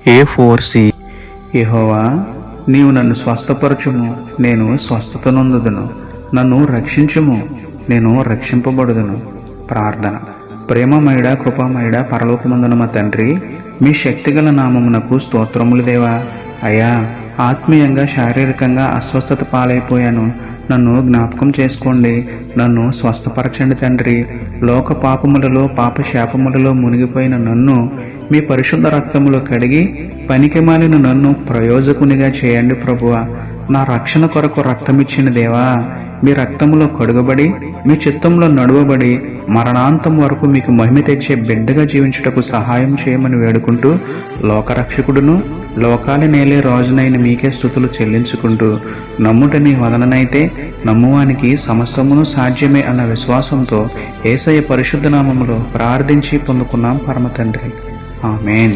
A4C. యెహోవా, నీవు నన్ను స్వస్థపరచుము, నేను స్వస్థత నొందుదును. నన్ను రక్షించుము, నేను రక్షింపబడుదును. ప్రార్థన. ప్రేమమయుడా, కృపామయుడా, పరలోకమందున మా తండ్రి, మీ శక్తిగల నామమునకు స్తోత్రములు దేవా. అయ్యా, ఆత్మీయంగా శారీరకంగా అస్వస్థత పాలైపోయాను. నన్ను జ్ఞాపకం చేసుకోండి, నన్ను స్వస్థపరచండి తండ్రి. లోక పాపములలో పాప శాపములలో మునిగిపోయిన నన్ను మీ పరిశుద్ధ రక్తములో కడిగి పనికిమాలిన నన్ను ప్రయోజకునిగా చేయండి ప్రభువా. నా రక్షణ కొరకు రక్తమిచ్చిన దేవా, మీ రక్తములో కడుగబడి మీ చిత్తంలో నడువబడి మరణాంతం వరకు మీకు మహిమ తెచ్చే బిడ్డగా జీవించుటకు సహాయం చేయమని వేడుకుంటూ, లోకరక్షకుడును లోకాలి నేలే రాజునైన మీకే స్తుతులు చెల్లించుకుంటూ, నమ్ముట నీ వదననైతే నమ్మువానికి సమస్తమును సాధ్యమే అన్న విశ్వాసంతో యేసయ్య పరిశుద్ధ నామములో ప్రార్థించి పొందుకున్నాం పరమ తండ్రి. ఆమేన్.